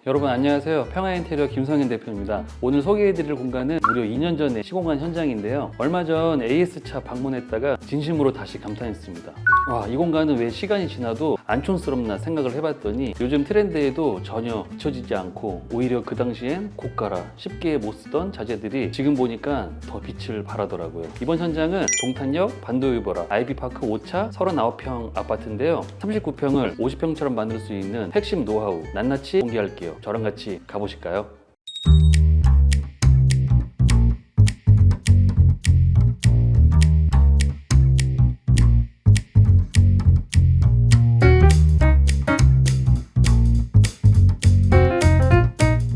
여러분 안녕하세요. 평화인테리어 김성현 대표입니다. 오늘 소개해드릴 공간은 무려 2년 전에 시공한 현장인데요. 얼마 전 AS차 방문했다가 진심으로 다시 감탄했습니다. 와, 이 공간은 왜 시간이 지나도 안 촌스럽나 생각을 해봤더니 요즘 트렌드에도 전혀 잊혀지지 않고 오히려 그 당시엔 고가라 쉽게 못 쓰던 자재들이 지금 보니까 더 빛을 발하더라고요. 이번 현장은 동탄역 반도유보라 아이비파크 5차 39평 아파트인데요. 39평을 50평처럼 만들 수 있는 핵심 노하우 낱낱이 공개할게요. 저랑 같이 가보실까요?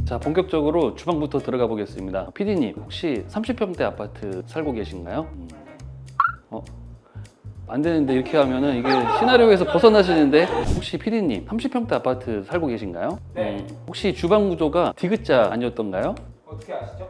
자, 본격적으로 주방부터 들어가 보겠습니다. PD님, 혹시 30평대 아파트 살고 계신가요? 안 되는데 이렇게 하면은 이게 시나리오에서 벗어나시는데, 혹시 PD님 30평대 아파트 살고 계신가요? 네. 혹시 주방 구조가 디귿자 아니었던가요? 어떻게 아시죠?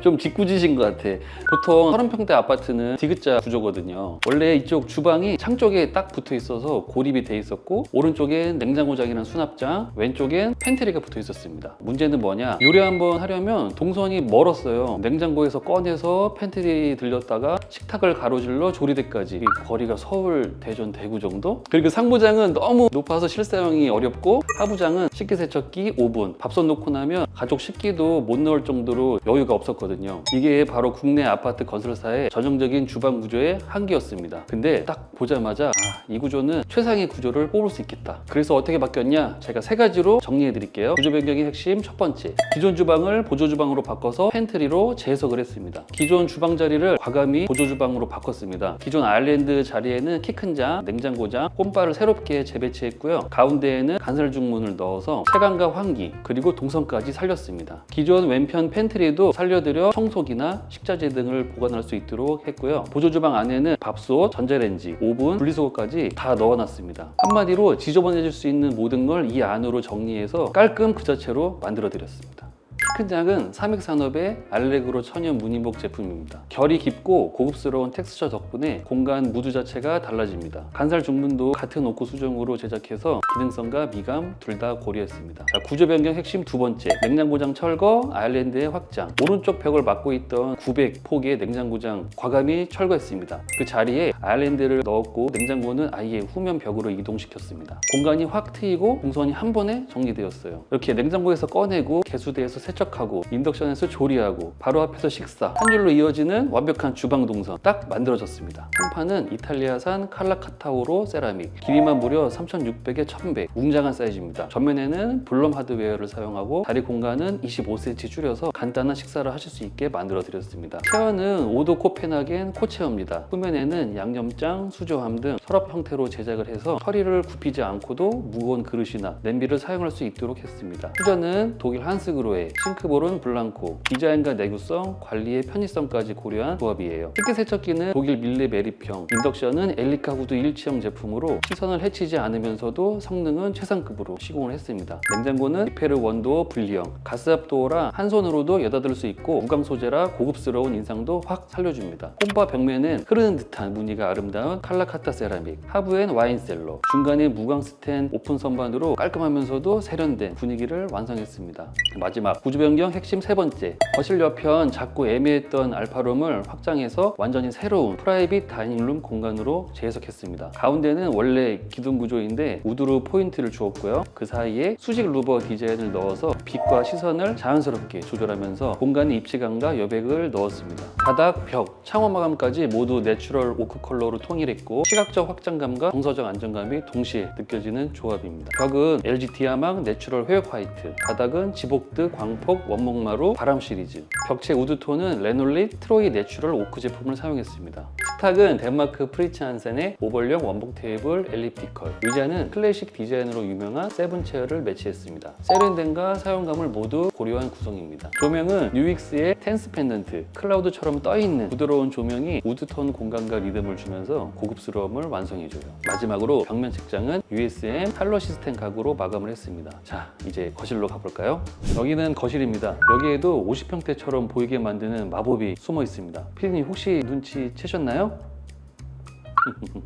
좀 짓궂으신 것 같아. 보통 30평대 아파트는 디귿자 구조거든요. 원래 이쪽 주방이 창 쪽에 딱 붙어 있어서 고립이 돼 있었고, 오른쪽엔 냉장고장이랑 수납장, 왼쪽엔 팬트리가 붙어 있었습니다. 문제는 뭐냐? 요리 한번 하려면 동선이 멀었어요. 냉장고에서 꺼내서 팬트리 들렸다가 식탁을 가로질러 조리대까지, 이 거리가 서울, 대전, 대구 정도? 그리고 상부장은 너무 높아서 실사용이 어렵고, 하부장은 식기세척기, 오븐, 밥솥 놓고 나면 가족 식기도 못 넣을 정도로 여유가 없었거든요. 이게 바로 국내 아파트 건설사의 전형적인 주방 구조의 한계였습니다. 근데 딱 보자마자 이 구조는 최상의 구조를 뽑을 수 있겠다. 그래서 어떻게 바뀌었냐? 제가 세 가지로 정리해 드릴게요. 구조 변경의 핵심 첫 번째, 기존 주방을 보조 주방으로 바꿔서 팬트리로 재해석을 했습니다. 기존 주방 자리를 과감히 보조 주방으로 바꿨습니다. 기존 아일랜드 자리에는 키 큰 장, 냉장고장, 홈바를 새롭게 재배치했고요. 가운데에는 간설 중문을 넣어서 채광과 환기, 그리고 동선까지 살렸습니다. 기존 왼편 팬트리도 살려드려 청소기나 식자재 등을 보관할 수 있도록 했고요. 보조 주방 안에는 밥솥, 전자레인지, 오븐, 분리수거까지 다 넣어놨습니다. 한마디로 지저분해질 수 있는 모든 걸 이 안으로 정리해서 깔끔 그 자체로 만들어 드렸습니다. 키 큰 장은 삼익산업의 알렉으로 천연 무늬목 제품입니다. 결이 깊고 고급스러운 텍스처 덕분에 공간 무드 자체가 달라집니다. 간살 중문도 같은 오크 수정으로 제작해서 기능성과 미감 둘 다 고려했습니다. 자, 구조 변경 핵심 두 번째, 냉장고장 철거, 아일랜드의 확장. 오른쪽 벽을 막고 있던 900폭의 냉장고장 과감히 철거했습니다. 그 자리에 아일랜드를 넣었고 냉장고는 아예 후면 벽으로 이동시켰습니다. 공간이 확 트이고 동선이 한 번에 정리되었어요. 이렇게 냉장고에서 꺼내고 개수대에서 세척하고 인덕션에서 조리하고 바로 앞에서 식사, 한 줄로 이어지는 완벽한 주방 동선 딱 만들어졌습니다. 상판은 이탈리아산 칼라카타오로 세라믹, 길이만 무려 3600에 1100, 웅장한 사이즈입니다. 전면에는 블럼 하드웨어를 사용하고 다리 공간은 25cm 줄여서 간단한 식사를 하실 수 있게 만들어 드렸습니다. 체어는 5도 코펜하겐 코체어입니다. 후면에는 양념장, 수저함 등 서랍 형태로 제작을 해서 허리를 굽히지 않고도 무거운 그릇이나 냄비를 사용할 수 있도록 했습니다. 후전은 독일 한스그로의 싱크볼은 블랑코, 디자인과 내구성, 관리의 편의성까지 고려한 조합이에요. 식기세척기는 독일 밀레 메리평, 인덕션은 엘리카 후드 일체형 제품으로 시선을 해치지 않으면서도 성능은 최상급으로 시공을 했습니다. 냉장고는 리페르 원도어 분리형, 가스압도어라 한 손으로도 여닫을 수 있고 무광 소재라 고급스러운 인상도 확 살려줍니다. 홈바 벽면은 흐르는 듯한 무늬가 아름다운 칼라카타 세라믹, 하부엔 와인셀러, 중간에 무광 스텐 오픈 선반으로 깔끔하면서도 세련된 분위기를 완성했습니다. 마지막, 구조 변경 핵심 세 번째, 거실 옆편 작고 애매했던 알파룸을 확장해서 완전히 새로운 프라이빗 다이닝룸 공간으로 재해석했습니다. 가운데는 원래 기둥 구조인데 우드로 포인트를 주었고요. 그 사이에 수직 루버 디자인을 넣어서 빛과 시선을 자연스럽게 조절하면서 공간의 입체감과 여백을 넣었습니다. 바닥, 벽, 창호 마감까지 모두 내추럴 오크 컬러로 통일했고 시각적 확장감과 정서적 안정감이 동시에 느껴지는 조합입니다. 벽은 LG 디아망 내추럴 회역 화이트, 바닥은 지복드 광폭 원목마루 바람 시리즈, 벽체 우드톤은 레놀릿 트로이 내추럴 오크 제품을 사용했습니다. 식탁은 덴마크 프리츠 한센의 오벌형 원목 테이블 엘립티컬, 의자는 클래식 디자인으로 유명한 세븐 체어를 매치했습니다. 세련됨과 사용감을 모두 고려한 구성입니다. 조명은 뉴익스의 텐스 펜던트, 클라우드처럼 떠있는 부드러운 조명이 우드톤 공간과 리듬을 주면서 고급스러움을 완성해줘요. 마지막으로 벽면 책장은 USM 칼러 시스템 가구로 마감을 했습니다. 자, 이제 거실로 가볼까요? 여기는 거실입니다. 여기에도 50평대처럼 보이게 만드는 마법이 숨어 있습니다. 피디님 혹시 눈치채셨나요?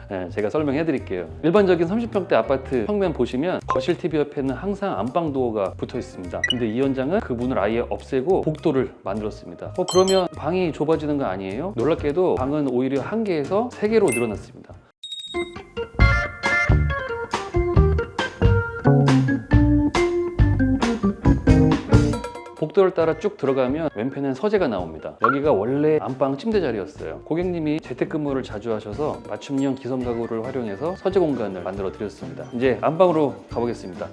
네, 제가 설명해 드릴게요. 일반적인 30평대 아파트 평면 보시면 거실 TV 옆에는 항상 안방 도어가 붙어 있습니다. 근데 이 현장은 그 문을 아예 없애고 복도를 만들었습니다. 그러면 방이 좁아지는 거 아니에요? 놀랍게도 방은 오히려 1개에서 3개로 늘어났습니다. 복도를 따라 쭉 들어가면 왼편엔 서재가 나옵니다. 여기가 원래 안방 침대 자리였어요. 고객님이 재택근무를 자주 하셔서 맞춤형 기성 가구를 활용해서 서재 공간을 만들어 드렸습니다. 이제 안방으로 가보겠습니다.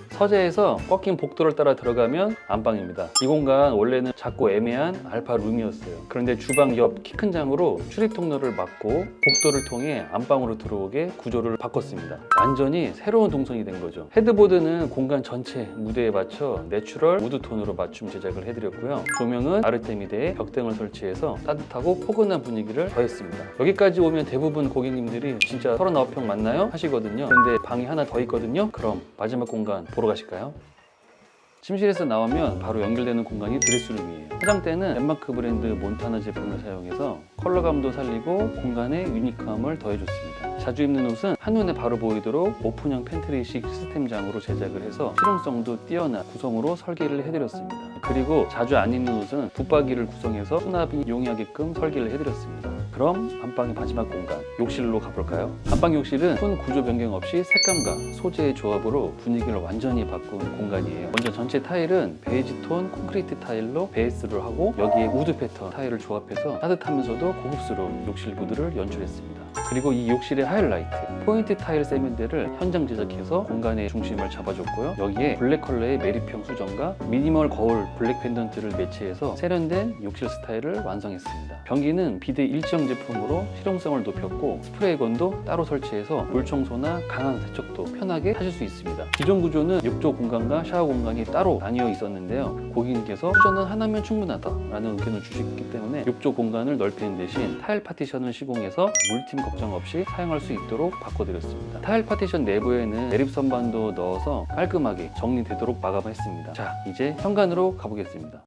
서재에서 꺾인 복도를 따라 들어가면 안방입니다. 이 공간 원래는 작고 애매한 알파 룸이었어요. 그런데 주방 옆 키 큰 장으로 출입 통로를 막고 복도를 통해 안방으로 들어오게 구조를 바꿨습니다. 완전히 새로운 동선이 된 거죠. 헤드보드는 공간 전체 무대에 맞춰 내추럴 우드톤으로 맞춤 제작을 해드렸고요. 조명은 아르테미데에 벽등을 설치해서 따뜻하고 포근한 분위기를 더했습니다. 여기까지 오면 대부분 고객님들이 진짜 39평 맞나요? 하시거든요. 그런데 방이 하나 더 있거든요. 그럼 마지막 공간 보러 가실까요? 침실에서 나오면 바로 연결되는 공간이 드레스룸이에요. 화장대는 덴마크 브랜드 몬타나 제품을 사용해서 컬러감도 살리고 공간에 유니크함을 더해줬습니다. 자주 입는 옷은 한눈에 바로 보이도록 오픈형 팬트리식 시스템장으로 제작을 해서 실용성도 뛰어난 구성으로 설계를 해드렸습니다. 그리고 자주 안 입는 옷은 붙박이를 구성해서 수납이 용이하게끔 설계를 해드렸습니다. 그럼 안방의 마지막 공간, 욕실로 가볼까요? 안방 욕실은 큰 구조 변경 없이 색감과 소재의 조합으로 분위기를 완전히 바꾼 공간이에요. 먼저 전체 타일은 베이지톤 콘크리트 타일로 베이스를 하고 여기에 우드 패턴 타일을 조합해서 따뜻하면서도 고급스러운 욕실 구도를 연출했습니다. 그리고 이 욕실의 하이라이트, 포인트 타일 세면대를 현장 제작해서 공간의 중심을 잡아줬고요. 여기에 블랙 컬러의 메리평 수정과 미니멀 거울 블랙 펜던트를 매치해서 세련된 욕실 스타일을 완성했습니다. 변기는 비대 일정 제품으로 실용성을 높였고 스프레이건도 따로 설치해서 물 청소나 강한 세척도 편하게 하실 수 있습니다. 기존 구조는 욕조 공간과 샤워 공간이 따로 나뉘어 있었는데요. 고객님께서 퓨전은 하나면 충분하다라는 의견을 주셨기 때문에 욕조 공간을 넓히는 대신 타일 파티션을 시공해서 물팀 걱정 없이 사용할 수 있도록 바꿔드렸습니다. 타일 파티션 내부에는 내립 선반도 넣어서 깔끔하게 정리되도록 마감했습니다. 자, 이제 현관으로 가보겠습니다.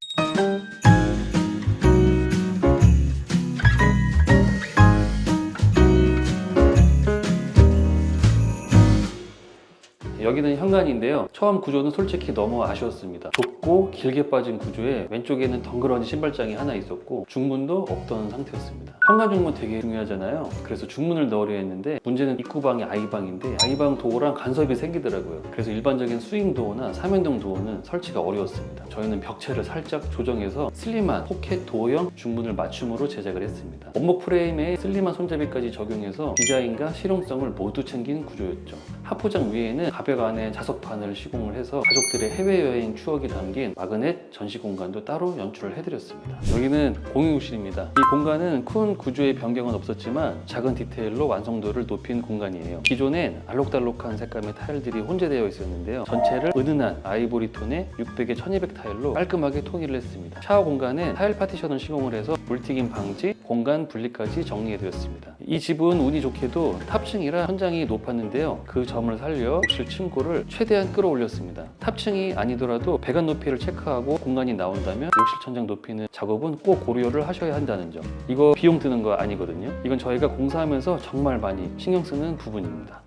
여기는 현관인데요. 처음 구조는 솔직히 너무 아쉬웠습니다. 좁고 길게 빠진 구조에 왼쪽에는 덩그러니 신발장이 하나 있었고 중문도 없던 상태였습니다. 현관 중문 되게 중요하잖아요. 그래서 중문을 넣으려 했는데 문제는 입구방이 아이방인데 아이방 도어랑 간섭이 생기더라고요. 그래서 일반적인 스윙 도어나 삼연동 도어는 설치가 어려웠습니다. 저희는 벽체를 살짝 조정해서 슬림한 포켓 도어형 중문을 맞춤으로 제작을 했습니다. 원목 프레임에 슬림한 손잡이까지 적용해서 디자인과 실용성을 모두 챙긴 구조였죠. 하포장 위에는 가벽 안에 자석판을 시공을 해서 가족들의 해외여행 추억이 담긴 마그넷 전시 공간도 따로 연출을 해드렸습니다. 여기는 공용욕실입니다. 이 공간은 큰 구조의 변경은 없었지만 작은 디테일로 완성도를 높인 공간이에요. 기존엔 알록달록한 색감의 타일들이 혼재되어 있었는데요. 전체를 은은한 아이보리 톤의 600에 1200 타일로 깔끔하게 통일을 했습니다. 샤워 공간에 타일 파티션을 시공을 해서 물튀김 방지, 공간 분리까지 정리해드렸습니다. 이 집은 운이 좋게도 탑층이라 천장이 높았는데요. 그 점을 살려 욕실 층고를 최대한 끌어올렸습니다. 탑층이 아니더라도 배관 높이를 체크하고 공간이 나온다면 욕실 천장 높이는 작업은 꼭 고려를 하셔야 한다는 점. 이거 비용 드는 거 아니거든요. 이건 저희가 공사하면서 정말 많이 신경 쓰는 부분입니다.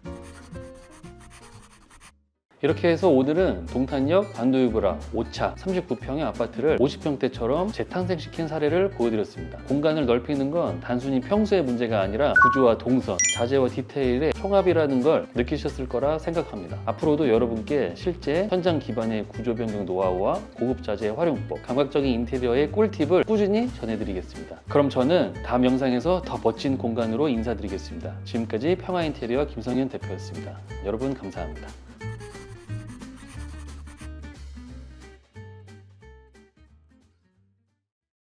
이렇게 해서 오늘은 동탄역 반도유브라 5차 39평의 아파트를 50평대처럼 재탄생시킨 사례를 보여드렸습니다. 공간을 넓히는 건 단순히 평수의 문제가 아니라 구조와 동선, 자재와 디테일의 총합이라는 걸 느끼셨을 거라 생각합니다. 앞으로도 여러분께 실제 현장 기반의 구조 변경 노하우와 고급 자재 활용법, 감각적인 인테리어의 꿀팁을 꾸준히 전해드리겠습니다. 그럼 저는 다음 영상에서 더 멋진 공간으로 인사드리겠습니다. 지금까지 평화인테리어 김성현 대표였습니다. 여러분 감사합니다.